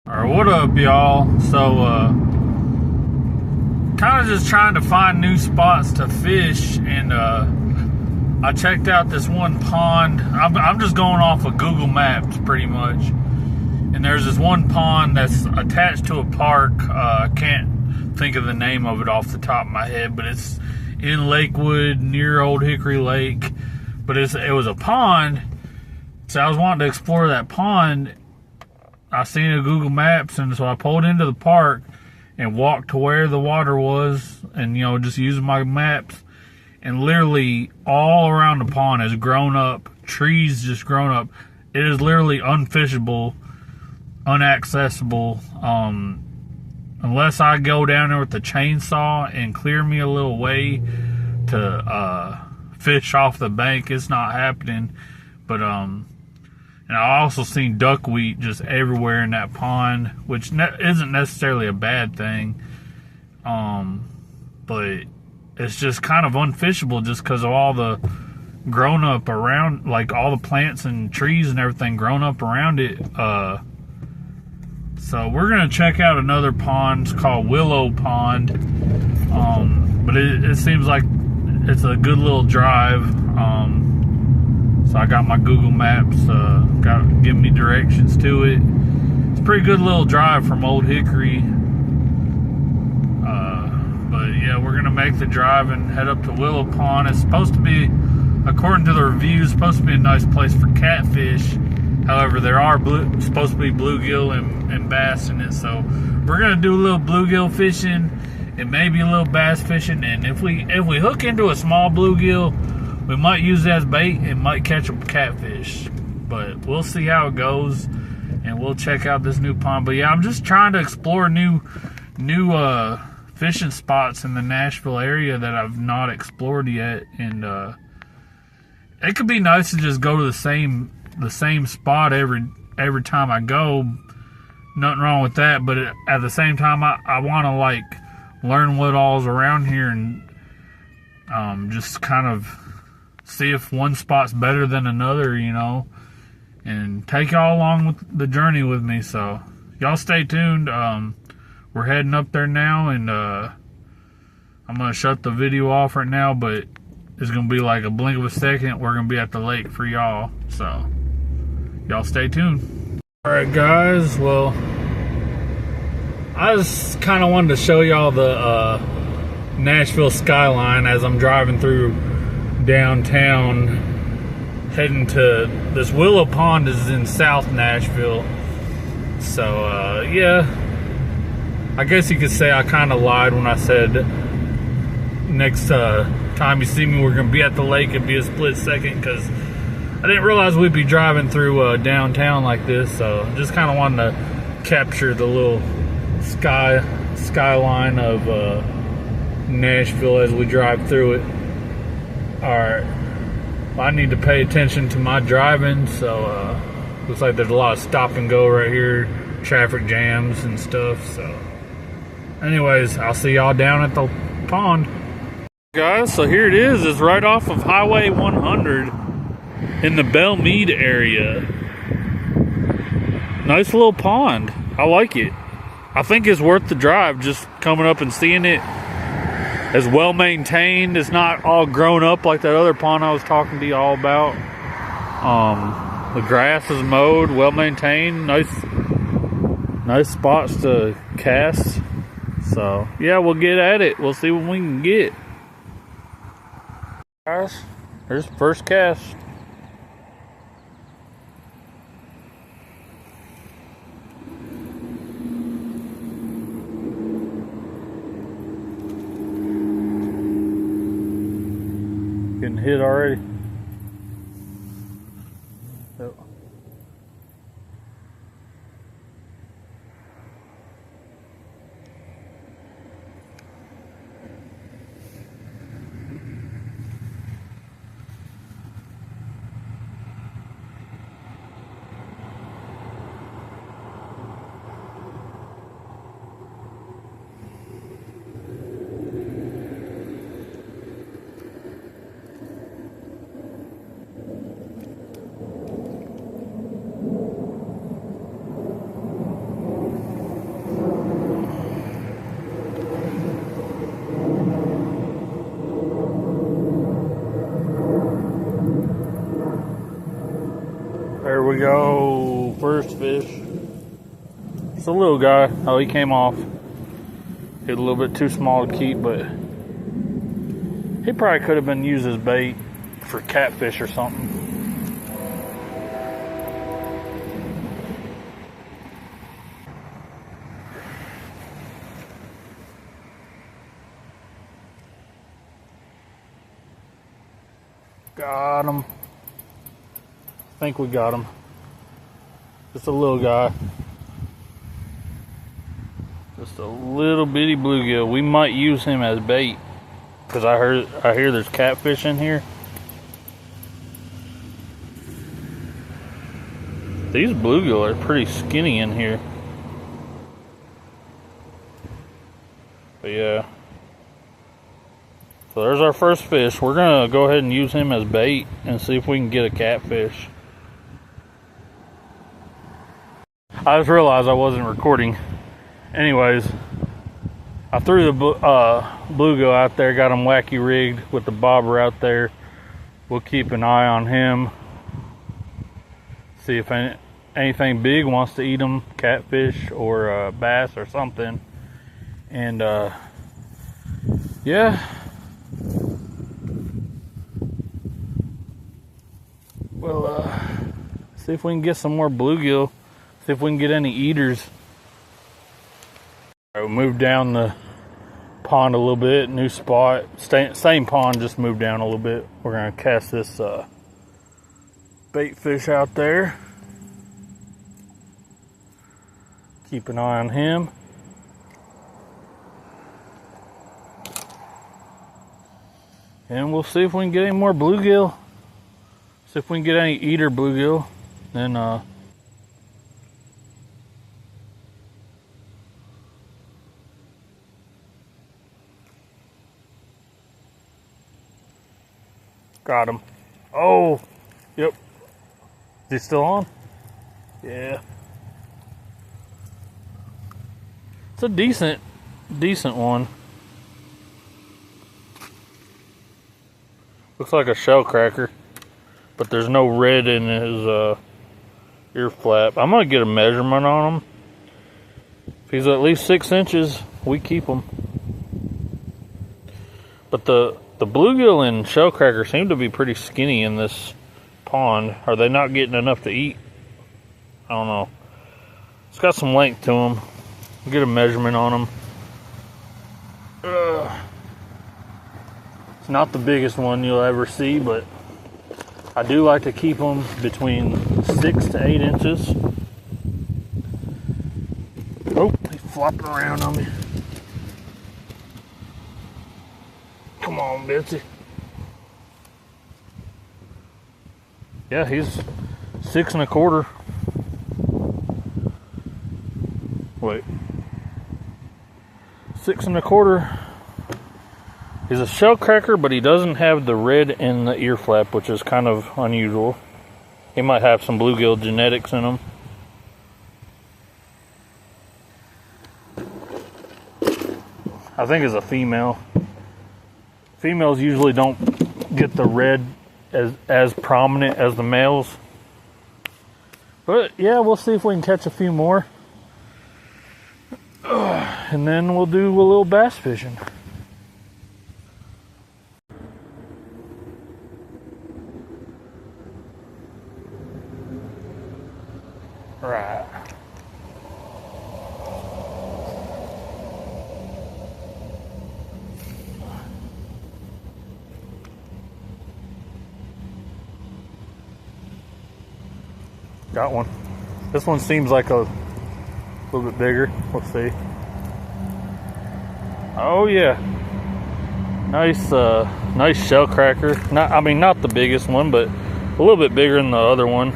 Alright, what up, y'all? So, kind of just trying to find new spots to fish, and I checked out this one pond. I'm just going off of Google Maps, pretty much. And there's this one pond that's attached to a park. I can't think of the name of it off the top of my head, but it's in Lakewood, near Old Hickory Lake. But it was a pond, so I was wanting to explore that pond. I seen it on Google Maps, and so I pulled into the park and walked to where the water was, and just using my maps, and literally all around the pond has grown up, trees just grown up. It is literally unfishable, unaccessible, unless I go down there with the chainsaw and clear me a little way to fish off the bank. It's not happening. But and I also seen duckweed just everywhere in that pond, which isn't necessarily a bad thing. But it's just kind of unfishable just because of all the grown up around, like all the plants and trees and everything grown up around it. So we're going to check out another pond. It's called Willow Pond. But it seems like it's a good little drive. So I got my Google Maps, giving me directions to it. It's a pretty good little drive from Old Hickory. But yeah, we're gonna make the drive and head up to Willow Pond. It's supposed to be, according to the reviews, supposed to be a nice place for catfish. However, there are supposed to be bluegill and bass in it. So we're gonna do a little bluegill fishing and maybe a little bass fishing. And if we hook into a small bluegill, we might use it as bait and might catch a catfish, but we'll see how it goes, and we'll check out this new pond. But yeah, I'm just trying to explore new fishing spots in the Nashville area that I've not explored yet, and it could be nice to just go to the same spot every time I go. Nothing wrong with that, but at the same time, I want to learn what all's around here and just kind of see if one spot's better than another, and take y'all along with the journey with me. So y'all stay tuned. We're heading up there now, and I'm gonna shut the video off right now, but it's gonna be like a blink of a second. We're gonna be at the lake for y'all, so y'all stay tuned. All right, guys. Well, I just kind of wanted to show y'all the Nashville skyline as I'm driving through downtown, heading to this Willow Pond is in South Nashville. So yeah, I guess you could say I kind of lied when I said next time you see me we're gonna be at the lake. It'd be a split second, because I didn't realize we'd be driving through downtown like this. So just kind of wanted to capture the little skyline of Nashville as we drive through it. Alright, well, I need to pay attention to my driving, so looks like there's a lot of stop and go right here, traffic jams and stuff. So anyways, I'll see y'all down at the pond. Guys, so here it is. It's right off of Highway 100 in the Bell Meade area. Nice little pond. I like it. I think it's worth the drive, just coming up and seeing it. It's well maintained. It's not all grown up like that other pond I was talking to you all about. The grass is mowed, well maintained, nice spots to cast. So yeah, we'll get at it. We'll see what we can get. Guys, here's the first cast. Getting hit already. Yep. There we go. First fish. It's a little guy. Oh, he came off. Hit a little bit too small to keep, but he probably could have been used as bait for catfish or something. Got him. I think we got him. Just a little guy. Just a little bitty bluegill. We might use him as bait because I hear there's catfish in here. These bluegill are pretty skinny in here. But yeah. So there's our first fish. We're gonna go ahead and use him as bait and see if we can get a catfish. I just realized I wasn't recording. Anyways, I threw the bluegill out there, got him wacky rigged with the bobber out there. We'll keep an eye on him. See if anything big wants to eat him, catfish or bass or something. And yeah. Well, see if we can get some more bluegill. See if we can get any eaters. All right, we moved down the pond a little bit. New spot. Same pond, just moved down a little bit. We're going to cast this bait fish out there. Keep an eye on him. And we'll see if we can get any more bluegill. See if we can get any eater bluegill. Then got him. Oh, yep. Is he still on? Yeah. It's a decent one. Looks like a shell cracker, but there's no red in his ear flap. I'm gonna get a measurement on him. If he's at least 6 inches, we keep him. But the bluegill and shell cracker seem to be pretty skinny in this pond. Are they not getting enough to eat? I don't know. It's got some length to him. We'll get a measurement on him. It's not the biggest one you'll ever see, but I do like to keep them between 6 to 8 inches. Oh, he's flopping around on me. Come on, Bitsy. Yeah, he's 6 1/4. Wait. 6 1/4. He's a shell cracker, but he doesn't have the red in the ear flap, which is kind of unusual. He might have some bluegill genetics in him. I think it's a female. Females usually don't get the red as prominent as the males. But yeah, we'll see if we can catch a few more. And then we'll do a little bass fishing. Right. Got one. This one seems like a little bit bigger. Let's see. Oh yeah. Nice nice shell cracker. Not the biggest one, but a little bit bigger than the other one.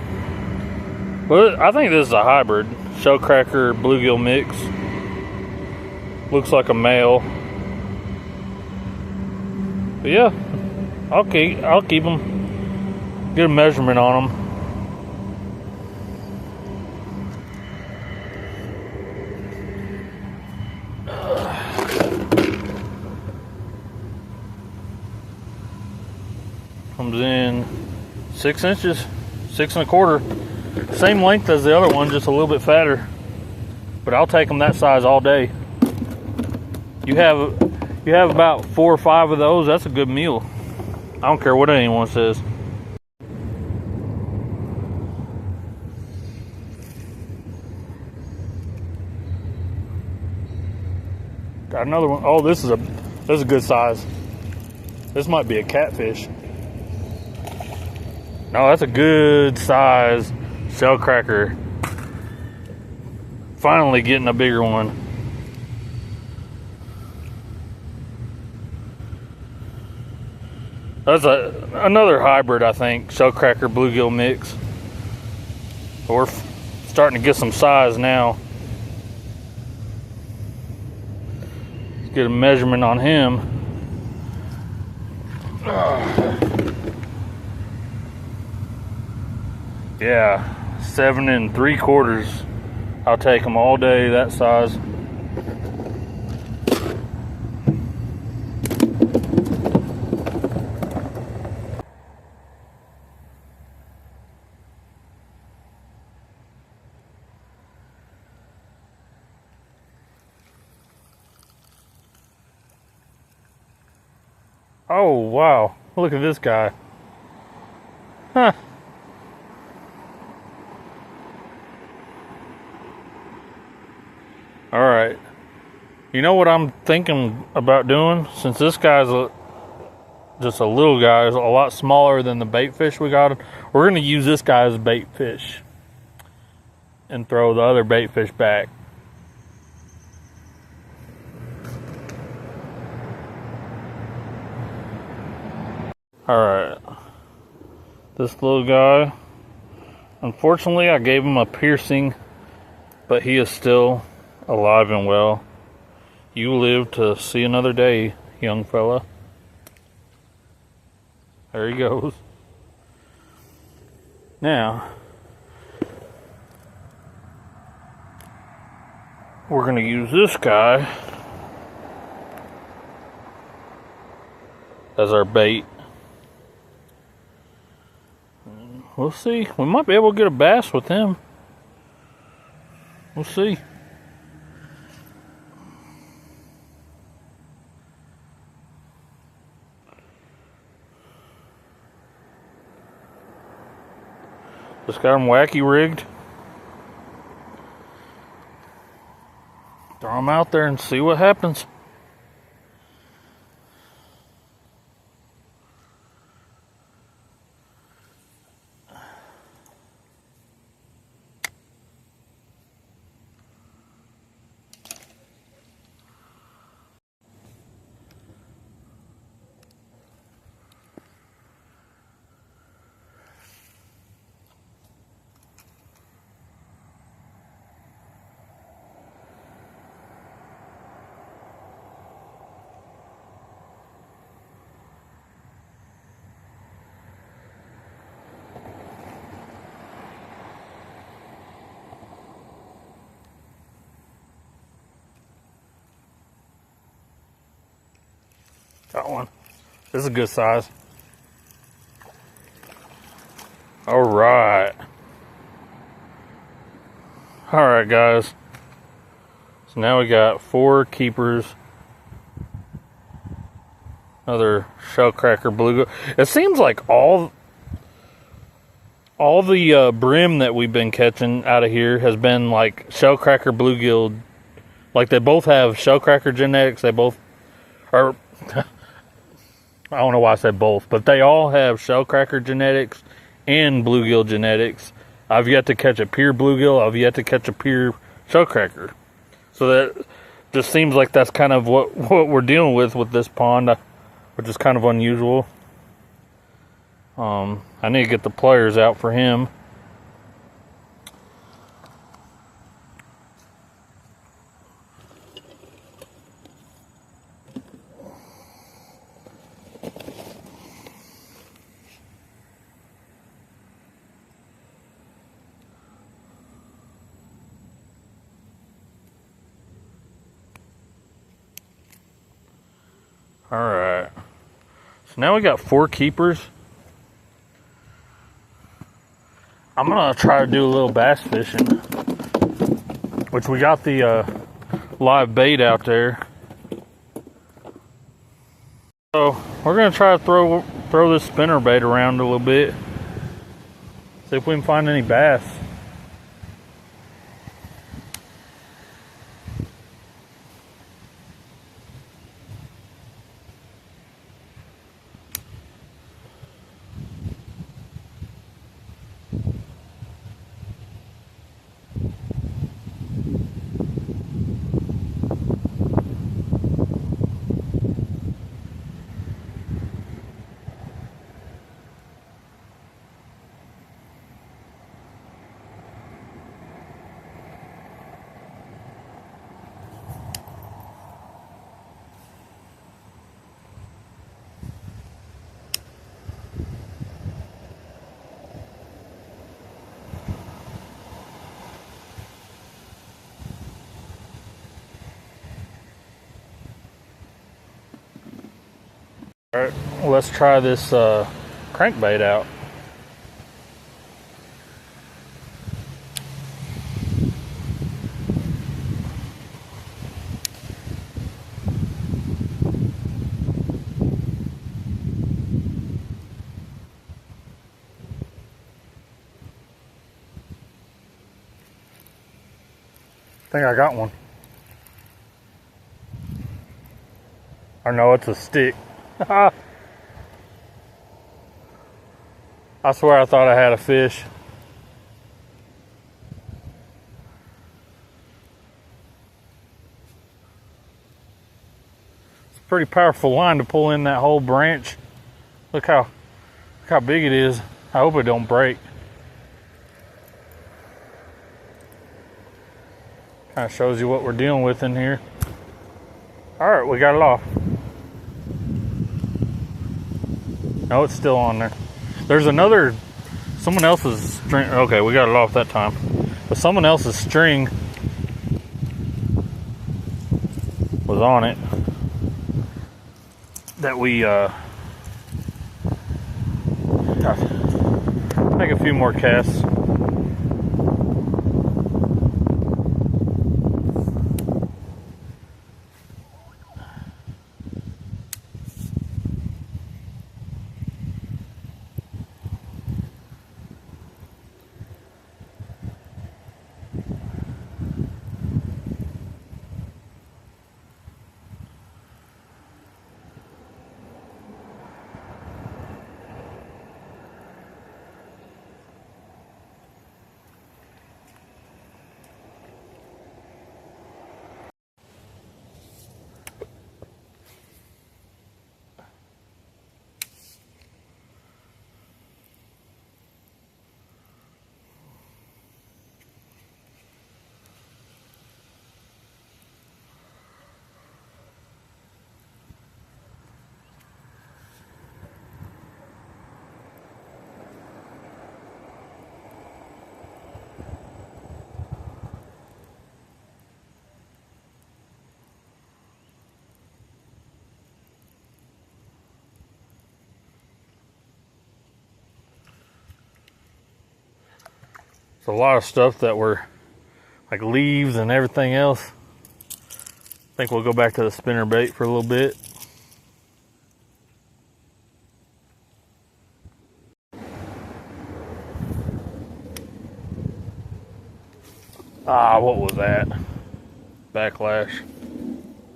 Well, I think this is a hybrid shell cracker bluegill mix. Looks like a male. But yeah, I'll keep them. Get a measurement on them. Comes in 6 inches, 6 1/4. Same length as the other one, just a little bit fatter. But I'll take them that size all day. You have about 4 or 5 of those, that's a good meal. I don't care what anyone says. Got another one. Oh, this is a good size. This might be a catfish. No, that's a good size shell cracker. Finally getting a bigger one. That's another hybrid, I think, shell cracker bluegill mix. We're starting to get some size now. Let's get a measurement on him. Yeah, 7 3/4. I'll take them all day, that size. Oh, wow. Look at this guy. Huh. Alright. You know what I'm thinking about doing? Since this guy's just a little guy, is a lot smaller than the bait fish we got, we're going to use this guy as bait fish. And throw the other bait fish back. Alright, this little guy, unfortunately I gave him a piercing, but he is still alive and well. You live to see another day, young fella. There he goes. Now, we're going to use this guy as our bait. We'll see. We might be able to get a bass with him. We'll see. Just got him wacky rigged. Throw him out there and see what happens. Got one. This is a good size. All right. All right, guys. So now we got 4 keepers. Another shell cracker bluegill. It seems like all the brim that we've been catching out of here has been like shell cracker bluegill. Like they both have shell cracker genetics. They both are. I don't know why I said both, but they all have shell cracker genetics and bluegill genetics. I've yet to catch a pure bluegill. I've yet to catch a pure shell cracker. So that just seems like that's kind of what we're dealing with this pond, which is kind of unusual. I need to get the pliers out for him. Alright, so now we got 4 keepers. I'm gonna try to do a little bass fishing, which we got the live bait out there. So we're gonna try to throw this spinner bait around a little bit, see if we can find any bass. All right, let's try this crankbait out. I think I got one. Or no, it's a stick. I swear I thought I had a fish. It's a pretty powerful line to pull in that whole branch. Look how big it is. I hope it don't break. Kind of shows you what we're dealing with in here. All right, we got it off. No, it's still on there. There's someone else's string. Okay, we got it off that time. But someone else's string was on it that we make a few more casts. It's a lot of stuff that were like leaves and everything else. I think we'll go back to the spinner bait for a little bit. Ah, what was that? Backlash.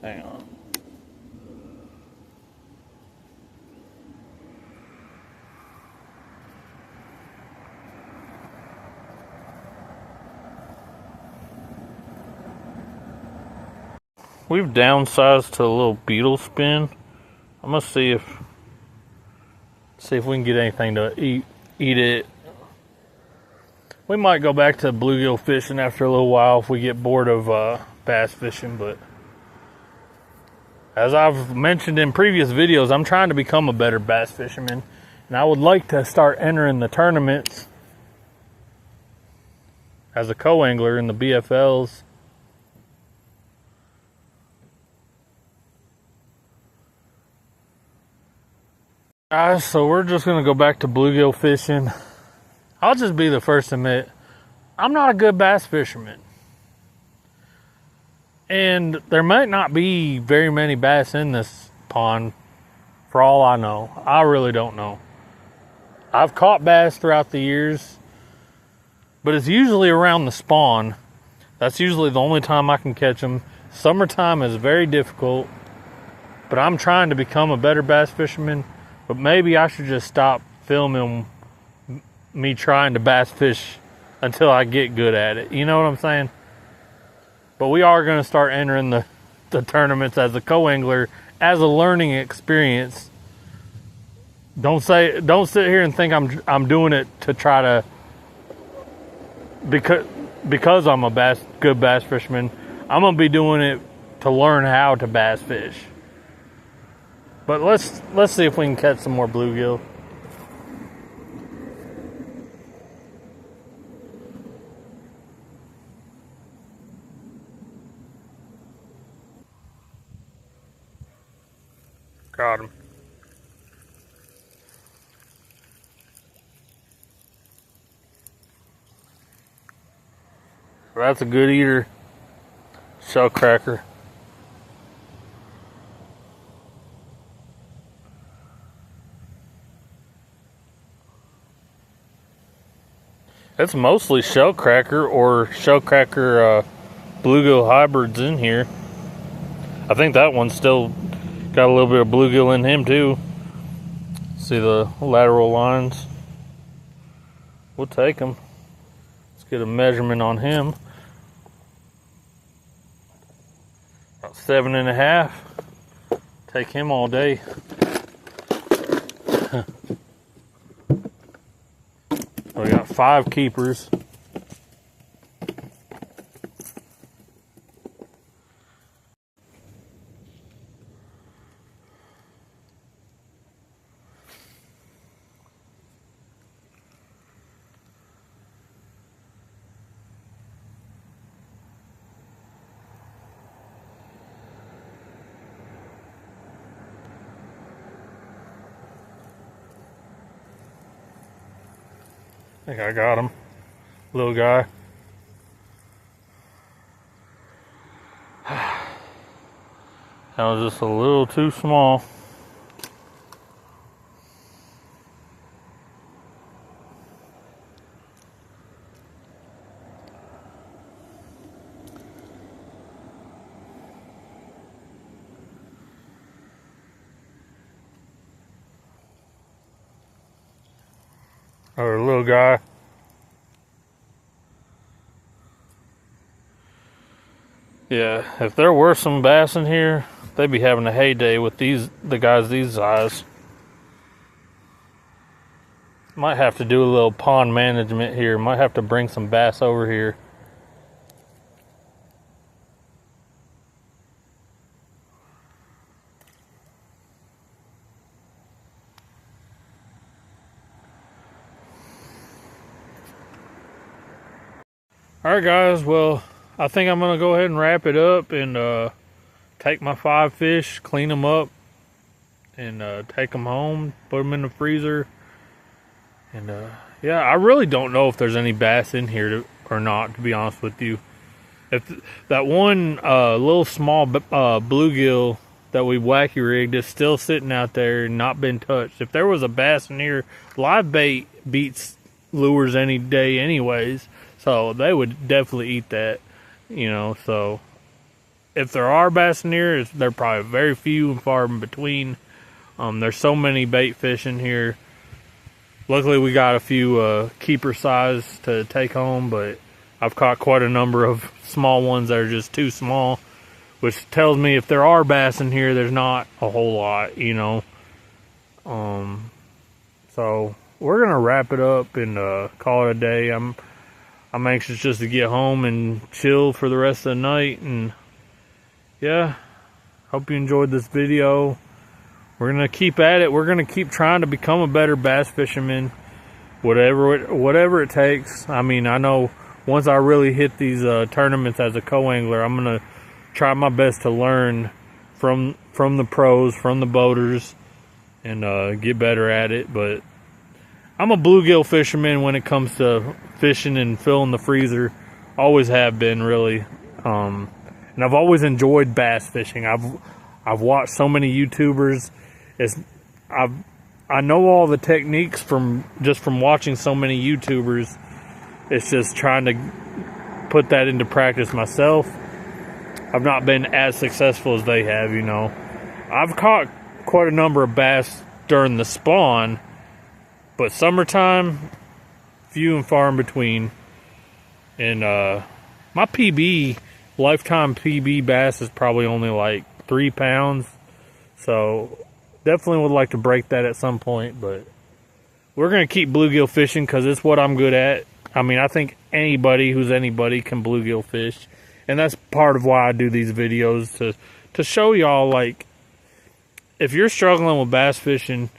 Hang on. We've downsized to a little beetle spin. I'm gonna see if we can get anything to eat it. We might go back to bluegill fishing after a little while if we get bored of bass fishing, but as I've mentioned in previous videos, I'm trying to become a better bass fisherman, and I would like to start entering the tournaments as a co-angler in the BFLs. So we're just gonna go back to bluegill fishing. I'll just be the first to admit, I'm not a good bass fisherman. And there might not be very many bass in this pond, for all I know. I really don't know. I've caught bass throughout the years, but it's usually around the spawn. That's usually the only time I can catch them. Summertime is very difficult, but I'm trying to become a better bass fisherman. But maybe I should just stop filming me trying to bass fish until I get good at it. You know what I'm saying? But we are going to start entering the tournaments as a co-angler, as a learning experience. Don't sit here and think I'm doing it to try to, because I'm a good bass fisherman. I'm gonna be doing it to learn how to bass fish. But let's see if we can catch some more bluegill. Got him. That's a good eater. Shell cracker. It's mostly shell cracker or shell cracker bluegill hybrids in here. I think that one's still got a little bit of bluegill in him too. See the lateral lines? We'll take them. Let's get a measurement on him. About 7.5. Take him all day. We got 5 keepers. I think I got him, little guy. That was just a little too small. Or a little guy. Yeah, if there were some bass in here, they'd be having a heyday with the guys these size. Might have to do a little pond management here. Might have to bring some bass over here. Alright guys, well, I think I'm going to go ahead and wrap it up and take my 5 fish, clean them up, and take them home, put them in the freezer. And yeah, I really don't know if there's any bass in here or not, to be honest with you. If that one little small bluegill that we wacky rigged is still sitting out there and not been touched. If there was a bass in here, live bait beats lures any day anyways. So they would definitely eat that, you know. So if there are bass in here, they're probably very few and far in between. There's so many bait fish in here. Luckily we got a few keeper size to take home, but I've caught quite a number of small ones that are just too small, which tells me if there are bass in here, there's not a whole lot, you know. So we're gonna wrap it up and call it a day. I'm anxious just to get home and chill for the rest of the night. And yeah, hope you enjoyed this video. We're gonna keep at it. We're gonna keep trying to become a better bass fisherman, whatever it takes. I mean, I know once I really hit these tournaments as a co-angler, I'm gonna try my best to learn from the pros, from the boaters, and get better at it. But I'm a bluegill fisherman when it comes to fishing and filling the freezer. Always have been, really. And I've always enjoyed bass fishing. I've watched so many YouTubers. I know all the techniques from watching so many YouTubers. It's just trying to put that into practice myself. I've not been as successful as they have, you know. I've caught quite a number of bass during the spawn, but summertime, few and far in between. And my PB, lifetime PB bass is probably only like 3 pounds. So definitely would like to break that at some point, but we're going to keep bluegill fishing because it's what I'm good at. I mean, I think anybody who's anybody can bluegill fish. And that's part of why I do these videos, to show y'all, like, if you're struggling with bass fishing,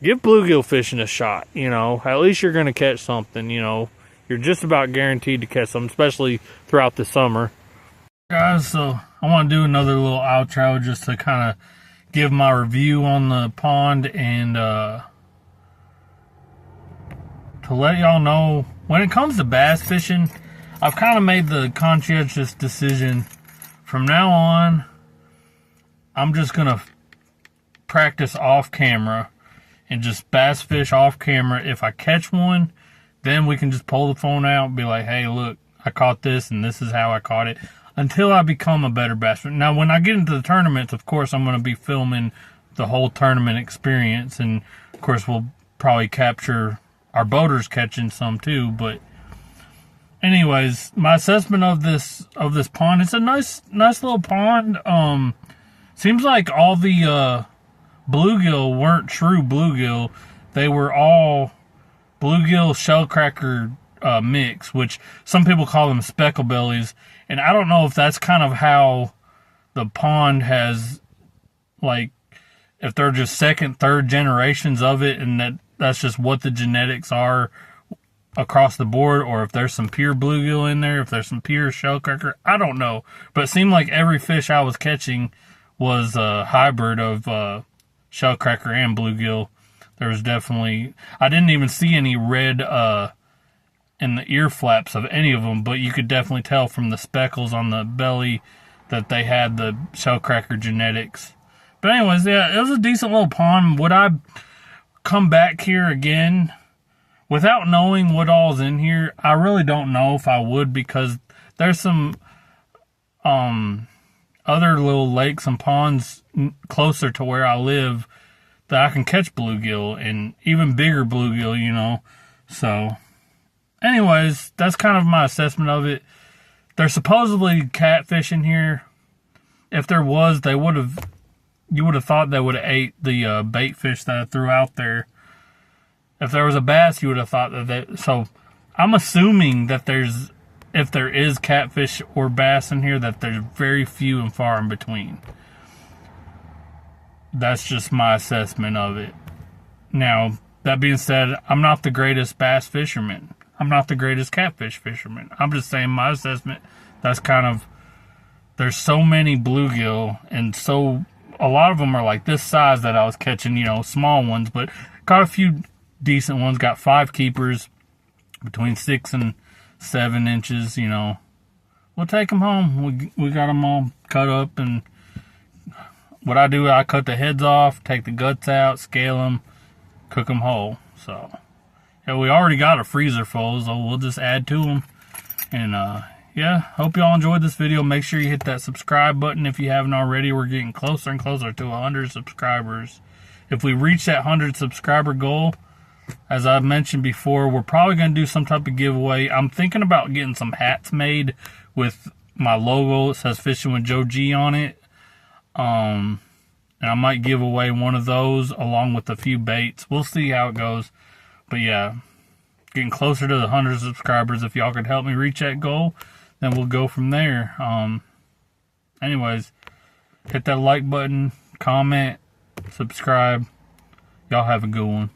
give bluegill fishing a shot, you know. At least you're going to catch something, you know. You're just about guaranteed to catch something, especially throughout the summer. Guys, so I want to do another little outro just to kind of give my review on the pond and to let y'all know, when it comes to bass fishing, I've kind of made the conscientious decision from now on, I'm just going to practice off camera and just bass fish off camera. If I catch one, then we can just pull the phone out and be like, hey, look, I caught this and this is how I caught it, until I become a better bass fisher. Now, when I get into the tournaments, of course, I'm going to be filming the whole tournament experience, and of course, we'll probably capture our boaters catching some too. But anyways, my assessment of this pond, it's a nice little pond. Seems like all the bluegill weren't true bluegill. They were all bluegill shellcracker mix, which some people call them speckle bellies. And I don't know if that's kind of how the pond has, like, if they're just second, third generations of it, and that's just what the genetics are across the board, or if there's some pure bluegill in there, if there's some pure shellcracker. I don't know. But it seemed like every fish I was catching was a hybrid of shellcracker and bluegill. There was definitely, I didn't even see any red in the ear flaps of any of them, but you could definitely tell from the speckles on the belly that they had the shellcracker genetics. But anyways, yeah, it was a decent little pond. Would I come back here again without knowing what all's in here? I really don't know if I would, because there's some other little lakes and ponds closer to where I live that I can catch bluegill, and even bigger bluegill, you know. So anyways, that's kind of my assessment of it. There's supposedly catfish in here. If there was, you would have thought they would have ate the bait fish that I threw out there. If there was a bass, you would have thought that. So I'm assuming that if there is catfish or bass in here, that there's very few and far in between. That's just my assessment of it. Now, that being said, I'm not the greatest bass fisherman. I'm not the greatest catfish fisherman. I'm just saying my assessment, that's kind of, there's so many bluegill, and a lot of them are like this size that I was catching, you know, small ones, but caught a few decent ones. Got 5 keepers between 6 and 7 inches, you know. We'll take them home. We got them all cut up, and what I do, I cut the heads off, take the guts out, scale them, cook them whole. So, yeah, we already got a freezer full, so we'll just add to them. And, yeah, hope y'all enjoyed this video. Make sure you hit that subscribe button if you haven't already. We're getting closer and closer to 100 subscribers. If we reach that 100 subscriber goal, as I've mentioned before, we're probably going to do some type of giveaway. I'm thinking about getting some hats made with my logo. It says Fishing with Joe G on it. And I might give away one of those along with a few baits. We'll see how it goes. But yeah, getting closer to the 100 subscribers. If y'all could help me reach that goal, then we'll go from there. Anyways, hit that like button, comment, subscribe. Y'all have a good one.